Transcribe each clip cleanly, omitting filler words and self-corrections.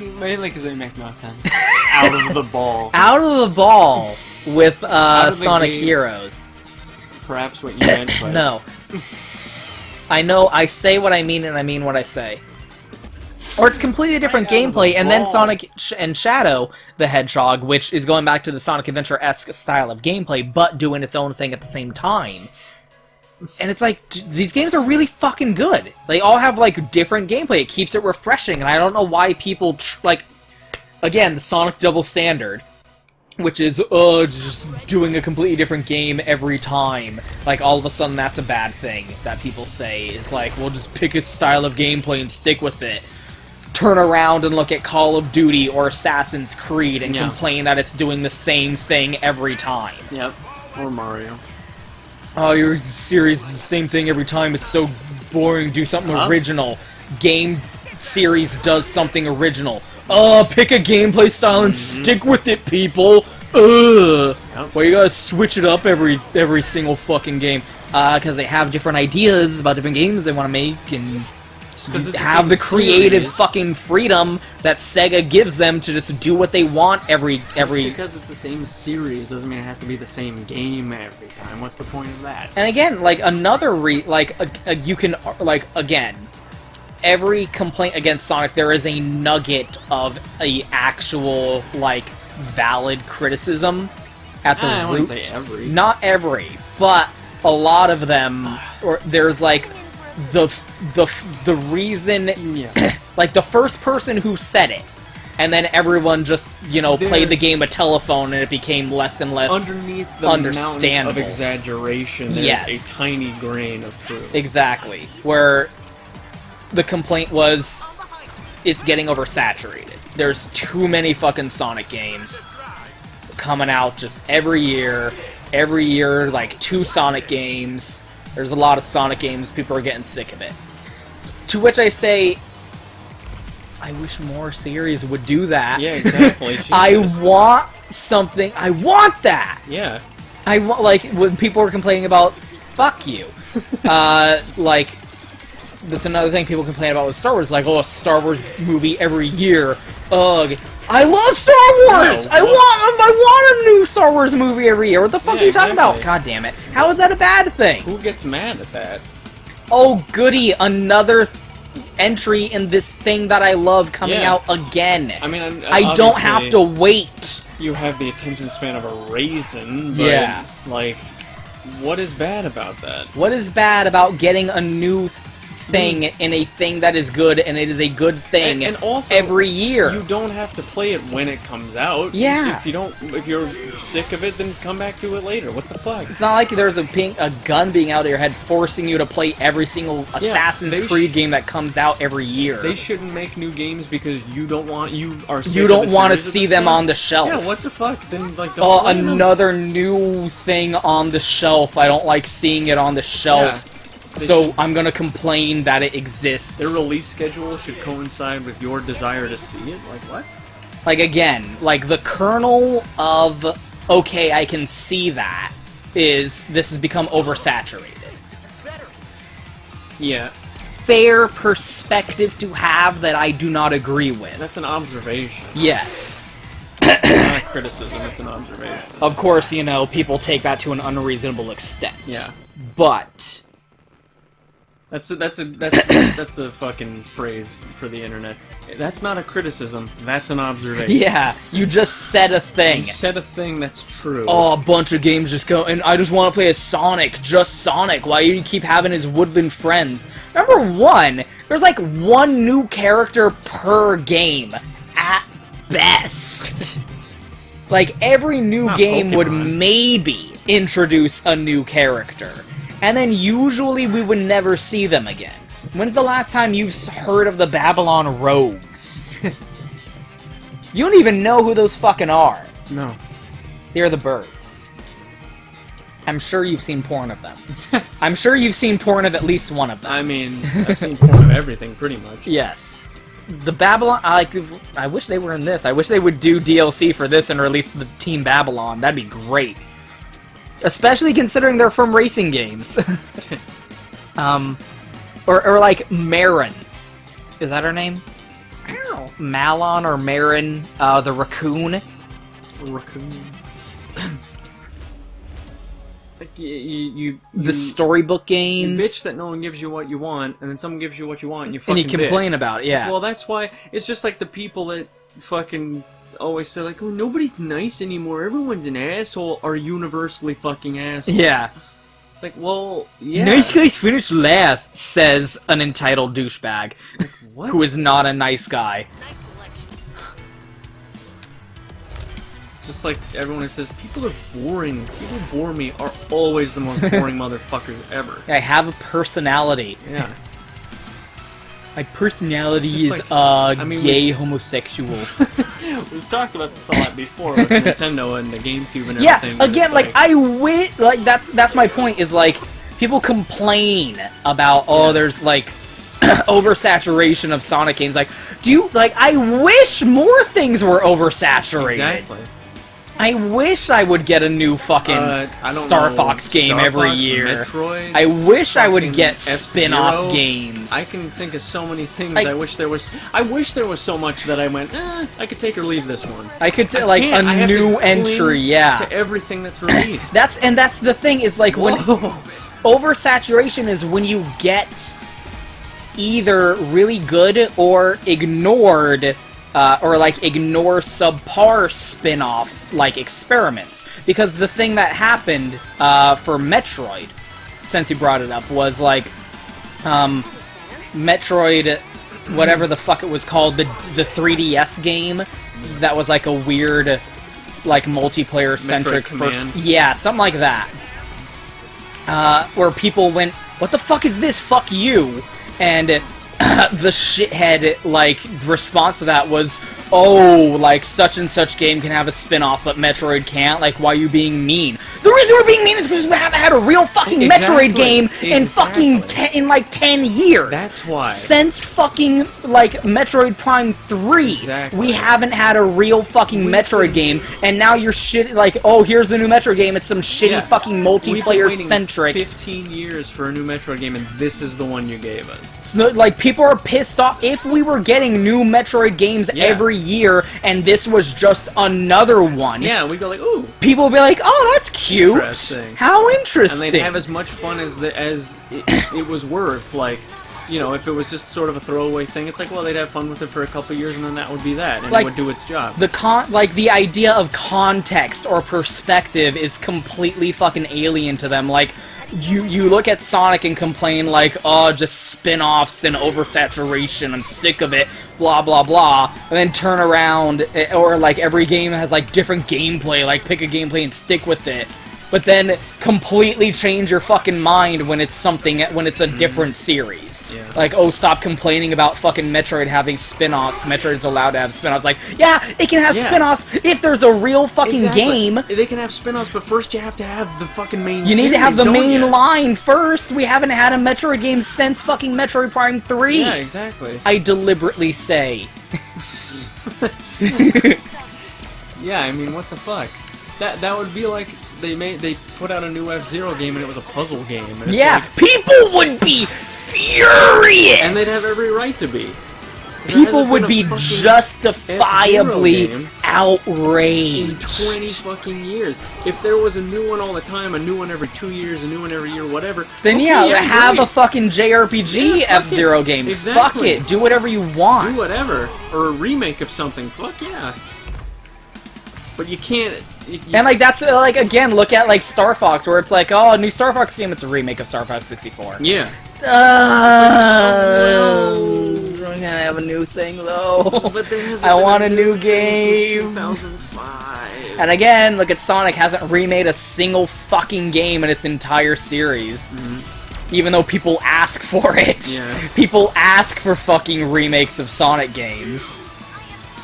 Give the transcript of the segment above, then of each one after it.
Mainly because they make no sense. Out of the ball. Out of the ball with Sonic game. Heroes. Perhaps what you meant, but... No. I know, I say what I mean and I mean what I say. Or it's completely different gameplay, and then Sonic and Shadow the Hedgehog, which is going back to the Sonic Adventure-esque style of gameplay, but doing its own thing at the same time. And it's like, these games are really fucking good. They all have, like, different gameplay. It keeps it refreshing, and I don't know why people, like, again, the Sonic double standard, which is, just doing a completely different game every time. Like, all of a sudden that's a bad thing that people say. Is like, we'll just pick a style of gameplay and stick with it. Turn around and look at Call of Duty or Assassin's Creed and complain that it's doing the same thing every time. Yep. Or Mario. Oh, your series is the same thing every time. It's so boring. Do something original. Game series does something original. Pick a gameplay style and stick with it, people. Well, you gotta switch it up every single fucking game. Because they have different ideas about different games they want to make, and have the creative fucking freedom that Sega gives them to just do what they want every... Just because it's the same series doesn't mean it has to be the same game every time. What's the point of that? And again, like, another you can, like, again, every complaint against Sonic, there is a nugget of a actual, like, valid criticism at the root. I wouldn't say every. Not every, but a lot of them, or there's, like, the reason, like, the first person who said it, and then everyone just, played the game of telephone, and it became less and less underneath the understandable. mountains of exaggeration, there's a tiny grain of truth. Exactly. Where the complaint was, it's getting oversaturated. There's too many fucking Sonic games coming out just every year, like 2 Sonic games. There's a lot of Sonic games, people are getting sick of it. To which I say, I wish more series would do that. Yeah, exactly. I want something, I want that! Yeah. I want, like, when people were complaining about, fuck you. Like, that's another thing people complain about with Star Wars, like, a Star Wars movie every year. Ugh. I love Star Wars! No, I want a new Star Wars movie every year. What the fuck are you talking about? God damn it. How is that a bad thing? Who gets mad at that? Oh, goody. Another entry in this thing that I love coming out again. I mean, I don't have to wait. You have the attention span of a raisin, but, like, what is bad about that? What is bad about getting a new thing in a thing that is good, and it is a good thing and also, every year? You don't have to play it when it comes out. Yeah. If you're sick of it, then come back to it later. What the fuck? It's not like there's a gun being out of your head forcing you to play every single Assassin's Creed game that comes out every year. They shouldn't make new games because you don't want to see them on the shelf. Yeah, what the fuck? Then, like, another new thing on the shelf. I don't like seeing it on the shelf. Yeah. So I'm gonna complain that it exists. Their release schedule should coincide with your desire to see it? Like, what? Like, again, like, the kernel of, okay, I can see that, is this has become oversaturated. Yeah. Fair perspective to have that I do not agree with. That's an observation. Yes. It's not a criticism, it's an observation. Of course, people take that to an unreasonable extent. Yeah. But That's a fucking phrase for the internet. That's not a criticism. That's an observation. Yeah, you just said a thing. You said a thing that's true. Oh, a bunch of games just go, and I just want to play as Sonic, just Sonic. Why do you keep having his woodland friends? Number one, there's like one new character per game, at best. Like, every new game would maybe introduce a new character. And then usually we would never see them again. When's the last time you've heard of the Babylon Rogues? You don't even know who those fucking are. No. They're the birds. I'm sure you've seen porn of them. I'm sure you've seen porn of at least one of them. I mean, I've seen porn of everything, pretty much. Yes. The Babylon... I wish they were in this. I wish they would do DLC for this and release the Team Babylon. That'd be great. Especially considering they're from racing games. Or like Marin. Is that her name? Malon or Marin, the raccoon. Raccoon. Like The storybook you games. bitch that no one gives you what you want, and then someone gives you what you want, and you And fucking you complain bitch. about it, yeah. Well, that's why it's just like the people that fucking always say like, "Oh, nobody's nice anymore. Everyone's an asshole." Are universally fucking assholes. Yeah. Like, well, yeah. Nice guys finish last, says an entitled douchebag. Like, what? Who is not a nice guy. Just like everyone who says people are boring. People bore me are always the most boring motherfuckers ever. I have a personality. Yeah. My personality It's is, just like, I mean, gay homosexual. We've talked about this a lot before with Nintendo and the GameCube and Yeah, everything. but again, it's like, I wish, like, that's my point, is, like, people complain about, oh, Yeah. there's, like, oversaturation of Sonic games. Like, I wish more things were oversaturated. Exactly. I wish I would get a new fucking I don't Star know, Fox game Star every Fox, year. Metroid, I wish I would fucking get F-Zero. spin-off games. I can think of so many things. Like- I wish there was so much that I went, I could take or leave this one. I could I like can't. I a have to new cling entry, yeah. to everything that's released. That's the thing, is like when Whoa. oversaturation is when you get either really good or ignored, or like ignore subpar spin-off like experiments. Because the thing that happened for Metroid, since you brought it up, was like Metroid, whatever the fuck it was called, the 3DS game that was like a weird, like multiplayer centric Metroid first, Command. yeah, something like that. Where people went, "What the fuck is this? Fuck you!" And the shithead, like, response to that was, "Oh, like, such and such game can have a spin-off, but Metroid can't? Like, why are you being mean?" The reason we're being mean is because we haven't had a real fucking Exactly. Metroid game in fucking in like 10 years. That's why. Since fucking, like, Metroid Prime 3, Exactly. we haven't had a real fucking Metroid game, and now you're shit, like, oh, here's the new Metroid game, it's some shitty Yeah. fucking We've been multiplayer-centric. waiting 15 years for a new Metroid game, and this is the one you gave us. So, like, people are pissed off. If we were getting new Metroid games Yeah. every year, and this was just another one, Yeah, we go like, ooh. people would be like, "Oh, that's cute. Interesting. How And interesting." they'd have as much fun as it was worth. Like, you know, if it was just sort of a throwaway thing, it's like, well, they'd have fun with it for a couple years, and then that would be that, and Like, it would do its job. The idea of context or perspective is completely fucking alien to them. Like, you look at Sonic and complain like, oh, just spin-offs and oversaturation, I'm sick of it, blah blah blah, and then turn around, or like every game has like different gameplay, like pick a gameplay and stick with it. But then completely change your fucking mind when it's a different series. Yeah. Like, oh, stop complaining about fucking Metroid having spin-offs. Metroid's allowed to have spin-offs. Like, yeah, it can have Yeah. spin-offs if there's a real fucking Exactly. game. They can have spin-offs, but first you have to have the fucking main You need to have the series, don't main ya? line first. We haven't had a Metroid game since fucking Metroid Prime 3. Yeah, exactly. I deliberately say. Yeah, I mean, what the fuck? That would be like they put out a new F-Zero game and it was a puzzle game. And it's Yeah, like, people would be furious! and they'd have every right to be. People would be F-Zero justifiably game in outraged. 20 fucking years. If there was a new one all the time, a new one every 2 years, a new one every year, whatever. Then okay, yeah, have great. a fucking JRPG Yeah, fuck F-Zero it. game. Exactly. Fuck it, do whatever you want. Do whatever. Or a remake of something. Fuck yeah. But you can't... And like that's like, again, look at like Star Fox, where it's like, oh, a new Star Fox game, it's a remake of Star Fox 64. Yeah. We're gonna have a new thing though. But there hasn't I been want a new thing since game. 2005. And again, look at Sonic, hasn't remade a single fucking game in its entire series. Even though people ask for it. Yeah. People ask for fucking remakes of Sonic games.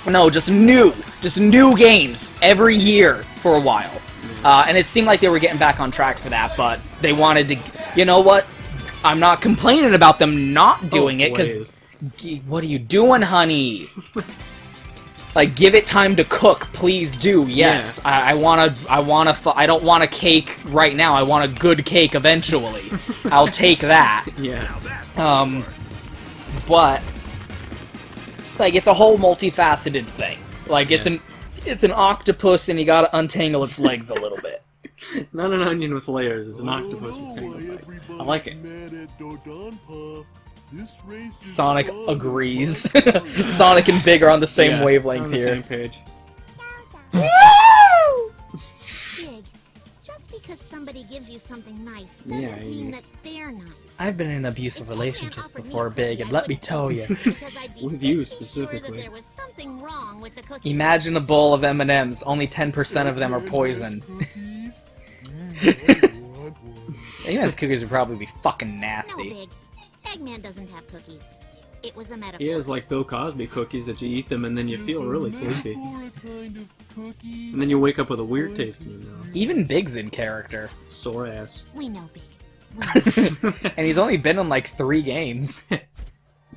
No, just new games every year for a while. And it seemed like they were getting back on track for that, but they wanted to... You know what? I'm not complaining about them not doing it, because... What are you doing, honey? Like, give it time to cook, please do. Yes, Yeah. I don't want a cake right now. I want a good cake eventually. I'll take that. Yeah. But Like, it's a whole multifaceted thing. Like, it's an octopus, and you gotta untangle its legs a little bit. Not an onion with layers, it's an octopus with tangled legs. I like it. Sonic agrees. Sonic and Big are on the same wavelength on the here. Same page. Big, just because somebody gives you something nice doesn't mean that they're nice. I've been in abusive relationships before, Big, and let me tell you. With you, specifically. There was something wrong with the cookie. Imagine a bowl of M&Ms. Only 10% of them are poison. Eggman's cookies would probably be fucking nasty. No, Big. Eggman doesn't have cookies. It was a metaphor. He has like Bill Cosby cookies that you eat them and then you feel really sleepy. And then you wake up with a weird taste in your mouth. Even Big's in character. Sore ass. We know, Big. And he's only been in like 3 games.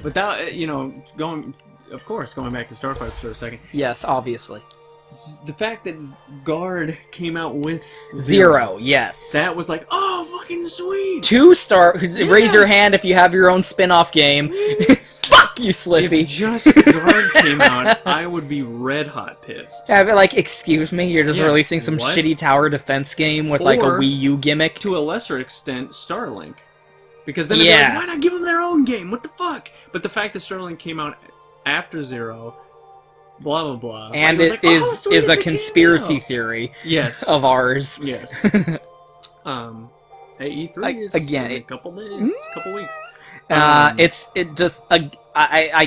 But that, you know, going back to Starfighter for a second. Yes, obviously. The fact that Guard came out with Zero, yes. that was like, oh, fucking sweet! 2-star. Raise your hand if you have your own spin-off game. Fuck you, Slippy. If just Guard came out, I would be red hot pissed. Yeah, but like, excuse me, you're just releasing some what? shitty tower defense game with like a Or, Wii U gimmick? To a lesser extent, Starlink. Because then they're like, why not give them their own game? What the fuck? But the fact that Starlink came out after Zero, blah blah blah. And it it is a conspiracy theory of ours. Yes. E3 is again, in a couple days, couple weeks. I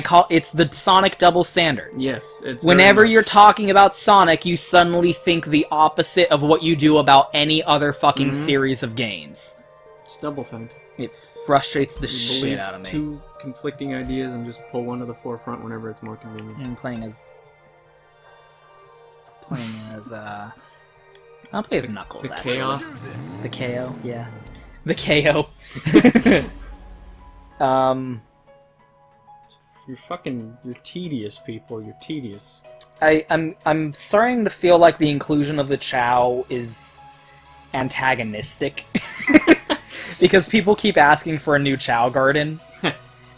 call it's the Sonic double standard. Yes, it's whenever you're talking about Sonic, you suddenly think the opposite of what you do about any other fucking series of games. It's double think. It frustrates the shit out of me. Two conflicting ideas and just pull one to the forefront whenever it's more convenient. I'm playing as I'll play as Knuckles, the actually. KO. The KO, yeah. The KO. You're tedious, people. You're tedious. I'm starting to feel like the inclusion of the Chow is antagonistic. Because people keep asking for a new Chow Garden.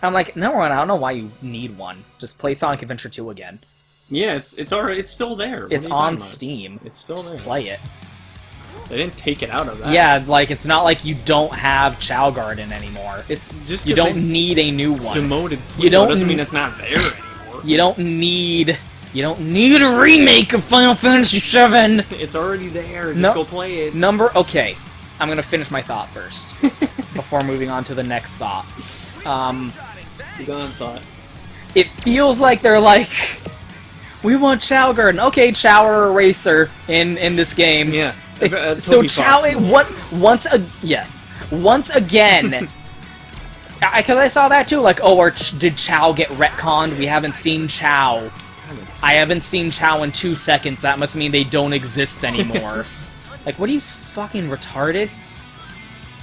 I'm like, no, I don't know why you need one. Just play Sonic Adventure 2 again. Yeah, it's already, it's still there. It's on Steam. It's still Just there. play it. They didn't take it out of that. Yeah, like, it's not like you don't have Chow Garden anymore. It's just you don't need a new one. Demoted Pluto You don't doesn't mean it's not there anymore. You don't need a remake of Final Fantasy VII. It's already there. Just go play it. Okay, I'm gonna finish my thought first before moving on to the next thought. You go on thought. It feels like they're like, we want Chow Garden. Okay, Chow or Eraser in this game. Yeah. So Chow, once again, because I saw that too. Like, oh, did Chow get retconned? We haven't seen Chow. I haven't seen Chow in 2 seconds. That must mean they don't exist anymore. Like, what are you fucking retarded?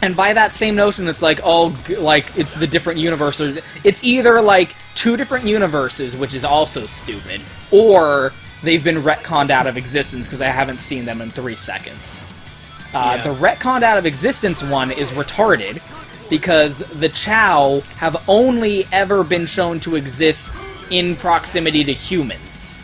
And by that same notion, it's like, oh, like, it's the different universes. It's either, like, 2 different universes, which is also stupid, or they've been retconned out of existence because I haven't seen them in 3 seconds. The retconned out of existence one is retarded, because the Chow have only ever been shown to exist in proximity to humans.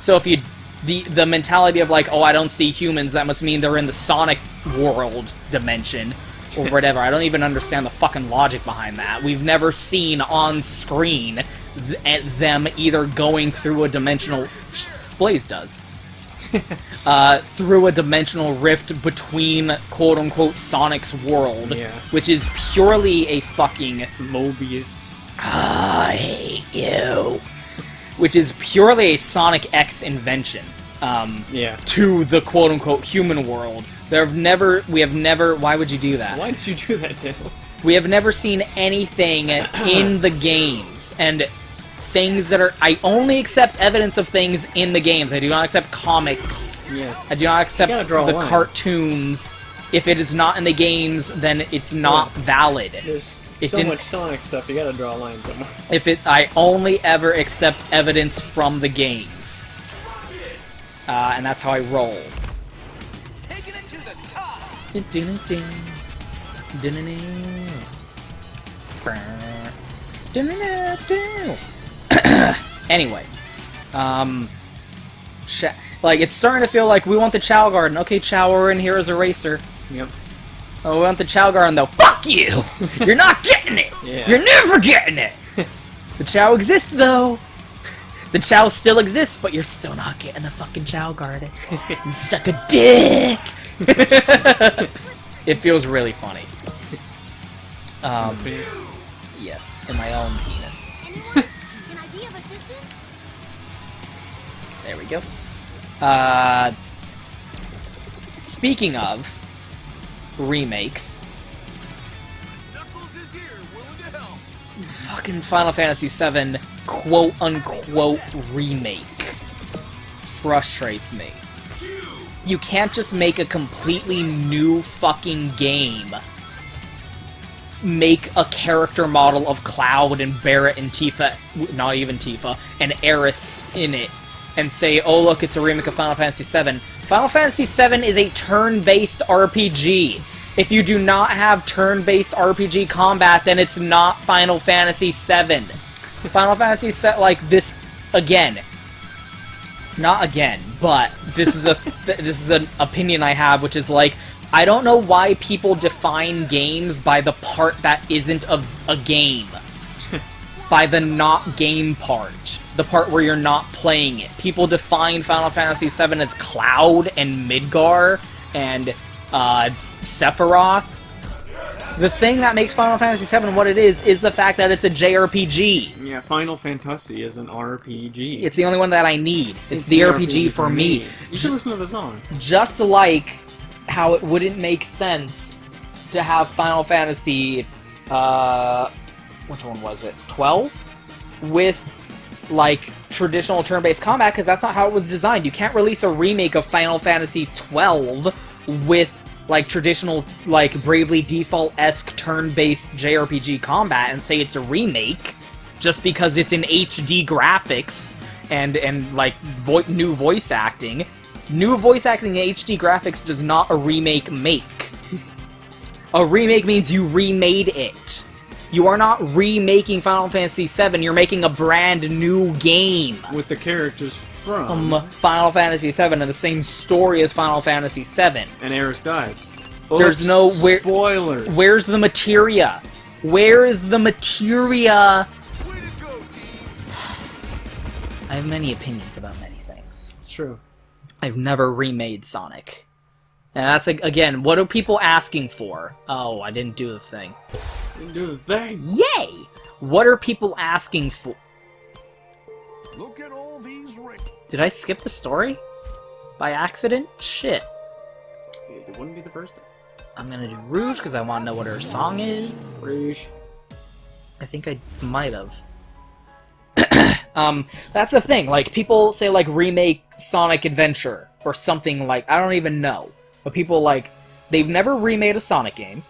So if you... The mentality of like, oh, I don't see humans, that must mean they're in the Sonic world dimension, or whatever. I don't even understand the fucking logic behind that. We've never seen on screen them either going through a dimensional... Blaze does. Through a dimensional rift between quote-unquote Sonic's world, which is purely a fucking... Mobius. I hate you. Which is purely a Sonic X invention. To the quote-unquote human world. We have never... Why would you do that? Why did you do that, Tails? We have never seen anything in the games, and things that are... I only accept evidence of things in the games. I do not accept comics. Yes. I do not accept the cartoons. If it is not in the games, then it's not valid. There's so much Sonic stuff, you gotta draw a line somewhere. I only ever accept evidence from the games. And that's how I roll. Taking it to the top. Anyway, like, it's starting to feel like we want the Chow Garden. Okay, Chow, we're in here as a racer. Yep. Oh, we want the Chow Garden, though. Fuck you! You're not getting it! Yeah. You're never getting it! The Chow exists, though! The Chow still exists, but you're still not getting the fucking Chow Garden. And suck a dick! It feels really funny. Yes, in my own penis. Anyone? Can I be of assistance? There we go. Speaking of remakes, Knuckles is here, willing to help. fucking Final Fantasy VII quote-unquote remake frustrates me. You can't just make a completely new fucking game. Make a character model of Cloud and Barret and Tifa, not even Tifa, and Aerith in it, and say, oh look, it's a remake of Final Fantasy VII. Final Fantasy VII is a turn-based RPG. If you do not have turn-based RPG combat, then it's not Final Fantasy VII. Final Fantasy VII, like, this, again, not again, but this is this is an opinion I have, which is like, I don't know why people define games by the part that isn't a game. By the not game part. The part where you're not playing it. People define Final Fantasy VII as Cloud and Midgar and Sephiroth. The thing that makes Final Fantasy VII what it is the fact that it's a JRPG. Yeah, Final Fantasy is an RPG. It's the only one that I need. It's the RPG for me. You should listen to the song. Just like how it wouldn't make sense to have Final Fantasy, which one was it? 12? With, like, traditional turn-based combat, because that's not how it was designed. You can't release a remake of Final Fantasy 12 with, like, traditional, like, Bravely Default-esque turn-based JRPG combat and say it's a remake just because it's in HD graphics and like, new voice acting. New voice acting in HD graphics does not a remake make. A remake means you remade it. You are not remaking Final Fantasy VII, you're making a brand new game. With the characters from Final Fantasy VII and the same story as Final Fantasy VII. And Aerith dies. There's no... Spoilers. Where's the materia? Where is the materia? Way to go, team. I have many opinions about many things. It's true. I've never remade Sonic. And that's, again, what are people asking for? Oh, I didn't do the thing. Didn't do the thing. Yay! What are people asking for? Look at all these rings. Did I skip the story? By accident? Shit. It wouldn't be the first time. I'm gonna do Rouge because I want to know what her song is. Rouge. I think I might have. That's the thing. Like, people say, like, remake Sonic Adventure or something like... I don't even know. But people, like... They've never remade a Sonic game,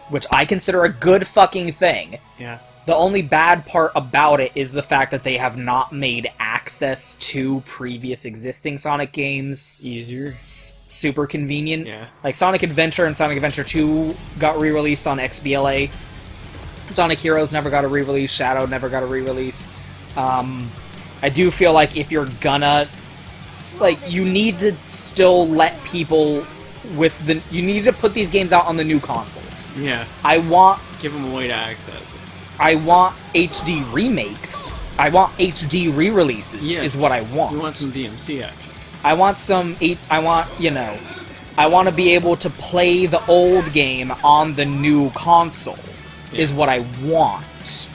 which I consider a good fucking thing. Yeah. The only bad part about it is the fact that they have not made access to previous existing Sonic games Easier. super convenient. Yeah. Like, Sonic Adventure and Sonic Adventure 2 got re-released on XBLA. Sonic Heroes never got a re-release. Shadow never got a re-release. I do feel like if you're gonna... Like, you need to still let people with the... You need to put these games out on the new consoles. Yeah. I want... Give them a way to access it. I want HD remakes. I want HD re-releases, Yeah. is what I want. You want some DMC action. I want I want, you know... I want to be able to play the old game on the new console, is what I want.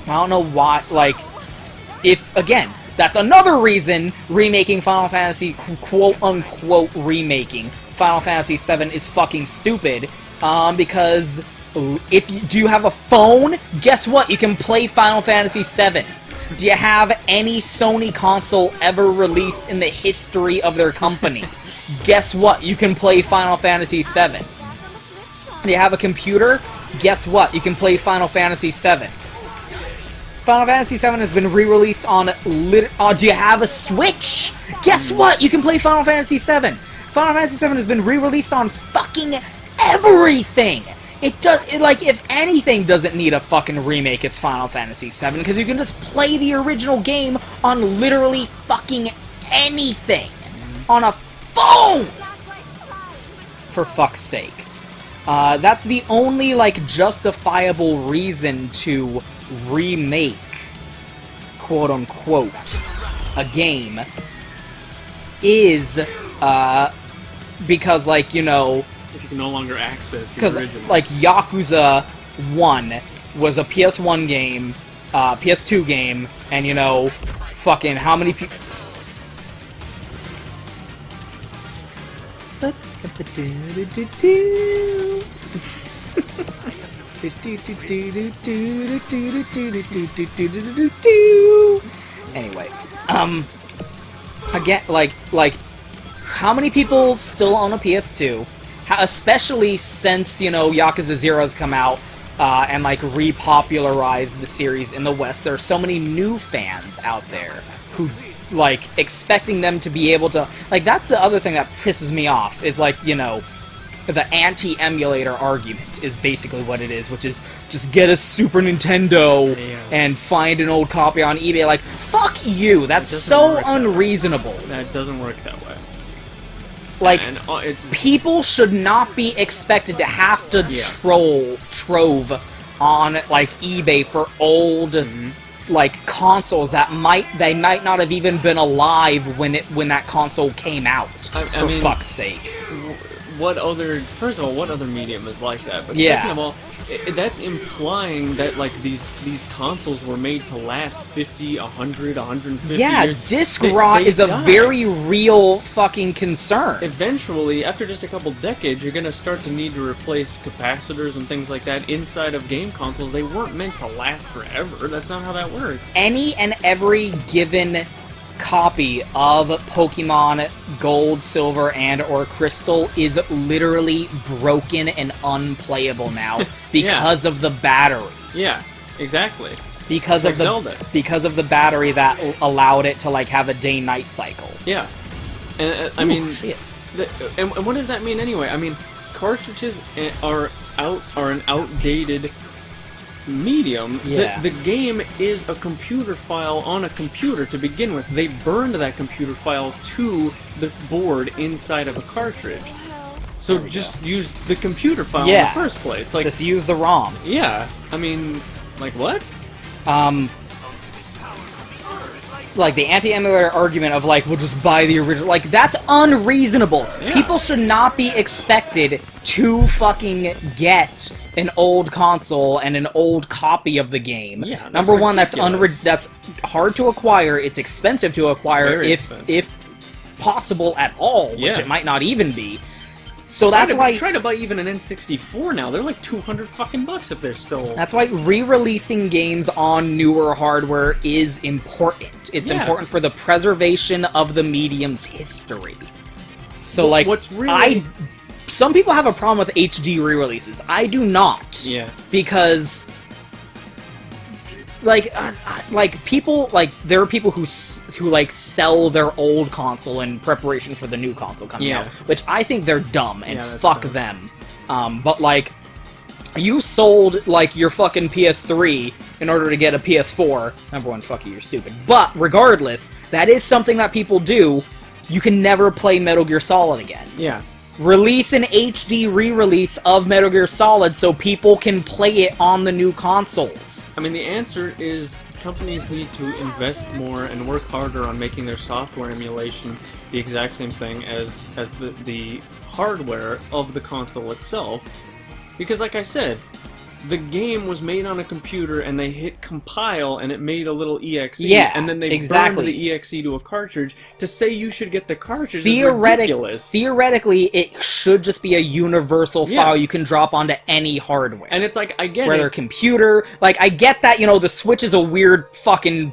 I don't know why, like... If, again, that's another reason remaking Final Fantasy, quote-unquote remaking Final Fantasy VII is fucking stupid, because do you have a phone? Guess what? You can play Final Fantasy VII. Do you have any Sony console ever released in the history of their company? Guess what? You can play Final Fantasy VII. Do you have a computer? Guess what? You can play Final Fantasy VII. Final Fantasy VII has been re-released on do you have a Switch? Guess what? You can play Final Fantasy VII. Final Fantasy VII has been re-released on fucking everything. Like, if anything doesn't need a fucking remake, it's Final Fantasy VII, because you can just play the original game on literally fucking anything. On a phone! For fuck's sake. That's the only, like, justifiable reason to remake, quote-unquote, a game, is, because, like, you know... If you can no longer access the Because, original. like, Yakuza 1 was a PS1 game, PS2 game, and, you know, fucking how many people... Anyway, again, like, how many people still own a PS2? Especially since, you know, Yakuza 0 has come out, and, like, repopularized the series in the West. There are so many new fans out there who, like, expecting them to be able to... Like, that's the other thing that pisses me off, is, like, you know, the anti-emulator argument is basically what it is, which is just get a Super Nintendo and find an old copy on eBay. Like, fuck you! That's so unreasonable. That doesn't work that way. Like, it's people should not be expected to have to trove on, like, eBay for old, like, consoles that they might not have even been alive when that console came out. For fuck's sake. First of all, what other medium is like that? But second of all, that's implying that, like, these consoles were made to last 50, 100, 150 years. Disc rot is a very real fucking concern. Eventually, after just a couple decades, you're gonna start to need to replace capacitors and things like that inside of game consoles. They weren't meant to last forever. That's not how that works. Any and every given copy of Pokemon Gold, Silver, and or Crystal is literally broken and unplayable now because of the battery. Yeah, exactly. Because of the battery that allowed it to, like, have a day-night cycle. Yeah, and I mean, shit. And what does that mean anyway? I mean, cartridges are an outdated medium. The game is a computer file on a computer to begin with. They burned that computer file to the board inside of a cartridge. So just use the computer file in the first place. Like, just use the ROM. Yeah. I mean, like, what? Like, the anti-emulator argument of, like, we'll just buy the original... Like, that's unreasonable. Yeah. People should not be expected to fucking get an old console and an old copy of the game. Yeah, Number one, that's hard to acquire. It's expensive to acquire, if possible at all, which it might not even be. So that's why... Try to buy even an N64 now. They're like 200 fucking bucks if they're still... That's why re-releasing games on newer hardware is important. It's important for the preservation of the medium's history. So, like, what's really... Some people have a problem with HD re-releases. I do not. Yeah. Because... people, there are people who like, sell their old console in preparation for the new console coming out, which I think they're dumb, and fuck them. But, like, you sold, like, your fucking PS3 in order to get a PS4. Number one, fuck you, you're stupid. But, regardless, that is something that people do. You can never play Metal Gear Solid again. Yeah. Release an HD re-release of Metal Gear Solid so people can play it on the new consoles. I mean, the answer is companies need to invest more and work harder on making their software emulation the exact same thing as the hardware of the console itself. Because, like I said, the game was made on a computer and they hit compile and it made a little EXE, and then they burned the EXE to a cartridge. To say you should get the cartridge is ridiculous. Theoretically, it should just be a universal file you can drop onto any hardware. And it's like, I get whether computer, like, I get that, you know, the Switch is a weird fucking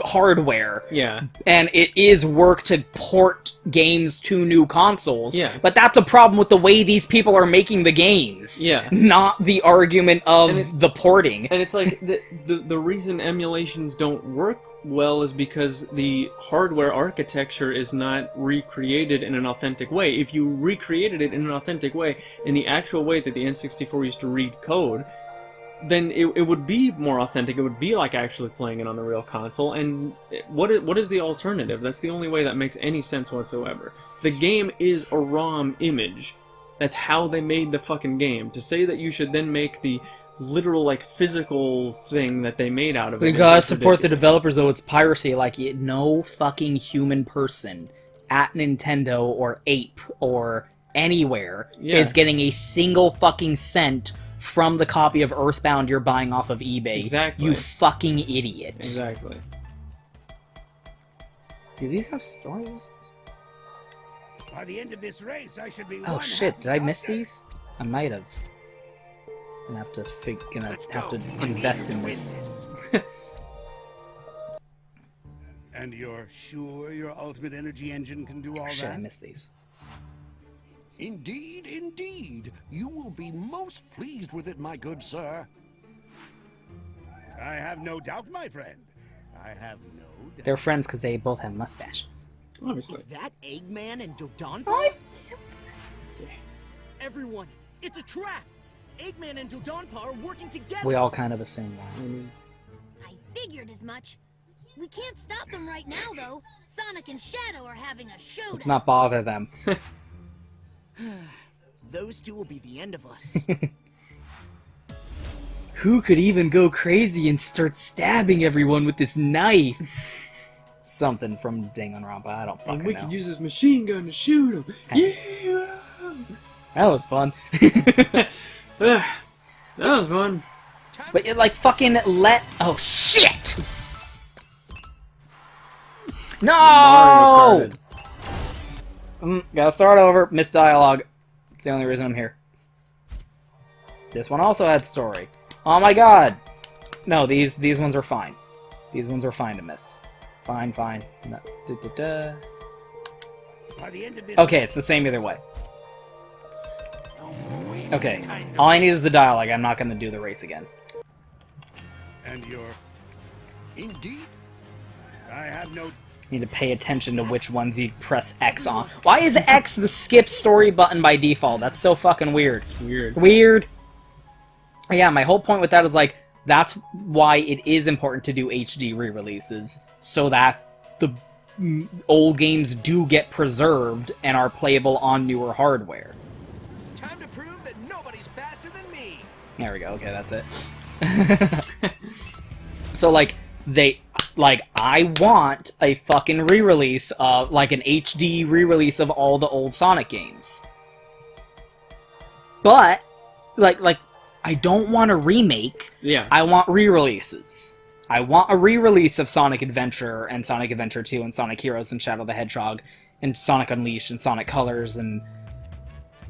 hardware. Yeah. And it is work to port games to new consoles. Yeah. But that's a problem with the way these people are making the games. Yeah. Not the argument of the porting. And it's like, the reason emulations don't work well is because the hardware architecture is not recreated in an authentic way. If you recreated it in an authentic way, in the actual way that the N64 used to read code, then it would be more authentic. It would be like actually playing it on the real console. And what is the alternative? That's the only way that makes any sense whatsoever. The game is a ROM image. That's how they made the fucking game. To say that you should then make the literal, like, physical thing that they made out of it. We gotta support the developers, though. It's piracy. Like, no fucking human person at Nintendo or Ape or anywhere is getting a single fucking cent from the copy of Earthbound you're buying off of eBay. Exactly. You fucking idiot. Exactly. Do these have stories? By the end of this race, I should be. Oh shit! Did I miss these? I might have. Gonna have to invest in this. And you're sure your ultimate energy engine can do all Shit! I that? missed these. Indeed, indeed. You will be most pleased with it, my good sir. I have no doubt, my friend. I have no doubt. They're friends because they both have mustaches. Obviously. Is that Eggman and Dodonpa? What? Everyone, it's a trap! Eggman and Dodonpa are working together! We all kind of assume that. I figured as much. We can't stop them right now, though. Sonic and Shadow are having a showdown. Let's not bother them. Those two will be the end of us. Who could even go crazy and start stabbing everyone with this knife? Something from Danganronpa, I don't fucking know. And we could use this machine gun to shoot him. Yeah! That was fun. That was fun. But it, like, fucking oh shit! No! Gotta start over. Missed dialogue. It's the only reason I'm here. This one also had story. Oh my god! No, these ones are fine. These ones are fine to miss. Fine. No. By the end of this Okay, it's the same either way. Okay, all I need is the dialogue. I'm not gonna do the race again. and you're. Indeed. I have no. Need to pay attention to which ones you press X on. Why is X the skip story button by default? That's so fucking weird. It's weird. Weird. Yeah, my whole point with that is, like, that's why it is important to do HD re-releases, so that the old games do get preserved and are playable on newer hardware. Time to prove that nobody's faster than me. There we go. Okay, that's it. So, like, I want a fucking re-release of, like, an HD re-release of all the old Sonic games. But, like, I don't want a remake. Yeah. I want re-releases. I want a re-release of Sonic Adventure and Sonic Adventure 2 and Sonic Heroes and Shadow the Hedgehog and Sonic Unleashed and Sonic Colors and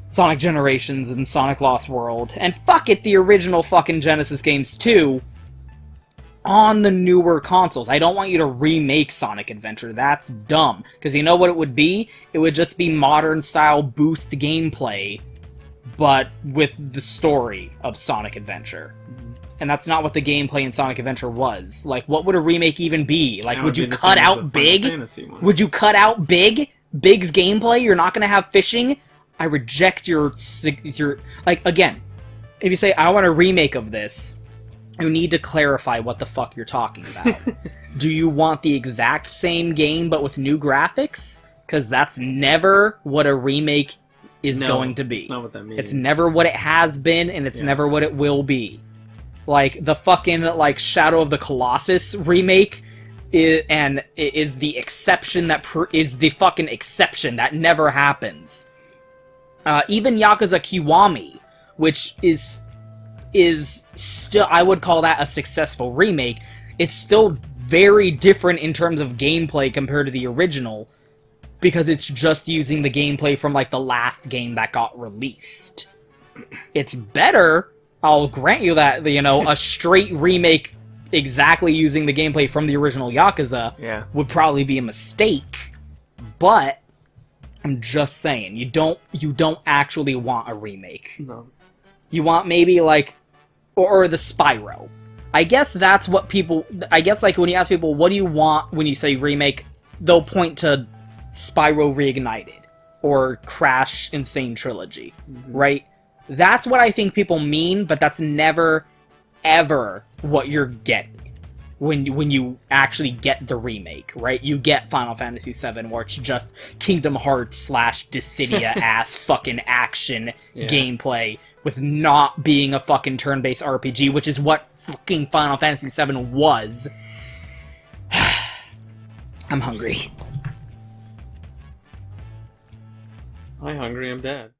Sonic Generations and Sonic Lost World. And fuck it, the original fucking Genesis games too, on the newer consoles. I don't want you to remake Sonic Adventure. That's dumb. Because you know what it would be? It would just be modern-style boost gameplay, but with the story of Sonic Adventure. And that's not what the gameplay in Sonic Adventure was. Like, what would a remake even be? Like, would you cut out Big? Would you cut out Big? Big's gameplay? You're not going to have fishing? I reject your... Like, again, if you say, I want a remake of this, you need to clarify what the fuck you're talking about. Do you want the exact same game, but with new graphics? Because that's never what a remake is going to be. It's not what that means. It's never what it has been, and it's never what it will be. Like, the fucking, like, Shadow of the Colossus remake is the exception that is the fucking exception. That never happens. Even Yakuza Kiwami, which is still, I would call that a successful remake. It's still very different in terms of gameplay compared to the original, because it's just using the gameplay from, like, the last game that got released. It's better, I'll grant you that, you know, a straight remake exactly using the gameplay from the original Yakuza would probably be a mistake, but I'm just saying, you don't actually want a remake. No. You want maybe, like, or the Spyro. I guess that's what people, I guess, like, when you ask people, what do you want when you say remake, they'll point to Spyro Reignited or Crash Insane Trilogy, right? That's what I think people mean, but that's never ever what you're getting when you actually get the remake, right? You get Final Fantasy VII, where it's just Kingdom Hearts / Dissidia ass fucking action gameplay with not being a fucking turn-based RPG, which is what fucking Final Fantasy VII was. I'm hungry. I'm hungry, I'm dead.